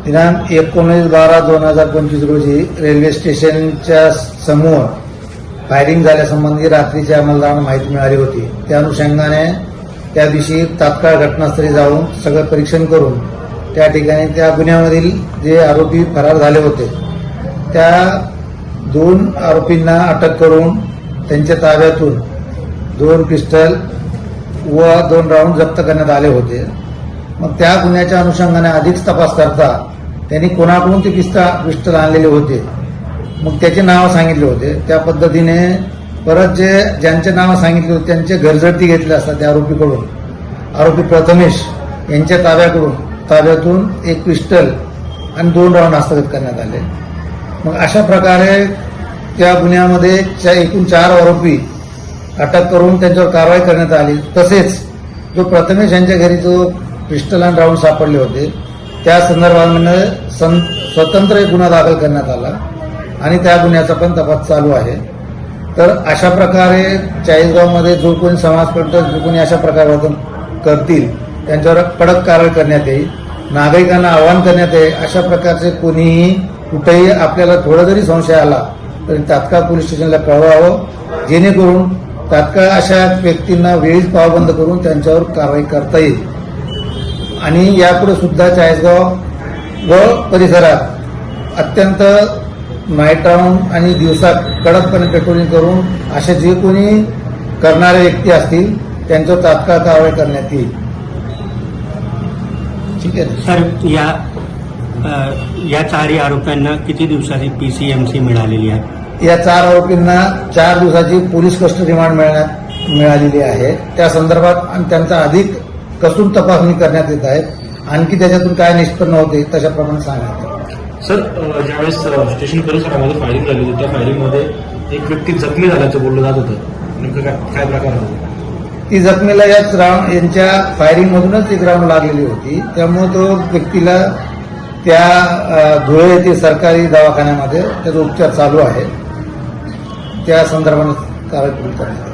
दिनांक 19/12/2025 रोजी रेल्वे स्टेशनच्या समोर फायरिंग झाल्यासंबंधी रात्रीच्या अंमलदारांना माहिती मिळाली होती. त्या अनुषंगाने त्या दिवशी तात्काळ घटनास्थळी जाऊन सगळं परीक्षण करून त्या ठिकाणी त्या गुन्ह्यामधील जे आरोपी फरार झाले होते त्या 2 आरोपींना अटक करून त्यांच्या ताब्यातून 2 पिस्टल व 2 राऊंड जप्त करण्यात आले होते. मग त्या गुन्ह्याच्या अनुषंगाने अधिक तपास करता त्यांनी कोणाकडून ते पिस्टल आणलेले होते, मग त्याचे नाव सांगितले होते. त्या पद्धतीने परत ज्यांचे नाव सांगितले होते त्यांचे घरझडती घेतले असतात त्या आरोपीकडून. आरोपी प्रथमेश यांच्या ताब्यातून 1 पिस्टल आणि 2 राऊंड हस्तगत करण्यात आले. मग अशा प्रकारे त्या गुन्ह्यामध्ये एकूण 4 आरोपी अटक करून त्यांच्यावर कारवाई करण्यात आली. तसेच जो प्रथमेश यांच्या घरी जो पिस्टल आणि राऊंड सापडले होते त्या संदर्भामध्ये स्वतंत्र एक गुन्हा दाखल करण्यात आला आणि त्या गुन्ह्याचा पण तपास चालू आहे. तर अशा प्रकारे चाळीसगावमध्ये जो कोणी समाजकंटक जो कोणी अशा प्रकारे वर्तन करतील त्यांच्यावर कडक कारवाई करण्यात येईल. नागरिकांना आवाहन करण्यात येईल अशा प्रकारचे कोणीही कुठेही आपल्याला थोडा जरी संशय आला तरी तात्काळ पोलीस स्टेशनला कळवावं, जेणेकरून तात्काळ अशा व्यक्तींना वेळीच पावबंद करून त्यांच्यावर कारवाई करता येईल. आणि यापुढे सुद्धा चाळीसगाव व परिसरात अत्यंत नाईट राऊंड आणि दिवसा कडकपणे पेट्रोलिंग करून असे जे कोणी करणारे व्यक्ती असतील त्यांच्यावर तात्काळ कारवाई करण्यात येईल. ठीक आहे सर, या 4 आरोप्यांना किती दिवसाची PCMC मिळालेली आहे? या 4 आरोपींना 4 दिवसाची पोलीस कस्टडी रिमांड मिळालेली आहे. त्या संदर्भात आणि त्यांचा अधिक कसून तपासणी करण्यात येत आहे. आणखी त्याच्यातून काय निष्पन्न होते तशाप्रमाणे सांगण्यात येईल. सर, ज्यावेळेस स्टेशन परिसरामध्ये फायरिंग झाली होती त्या फायरिंगमध्ये एक व्यक्ती जखमी झाल्याचं बोललं जात होतं, नेमकं काय प्रकार होता? ती जखमीला याच राऊंड यांच्या फायरिंगमधूनच एक राऊंड लागलेली होती. त्यामुळे तो व्यक्तीला त्या धुळे येथील सरकारी दवाखान्यामध्ये त्याचा उपचार चालू आहे. त्या संदर्भाने कारवाई करण्यात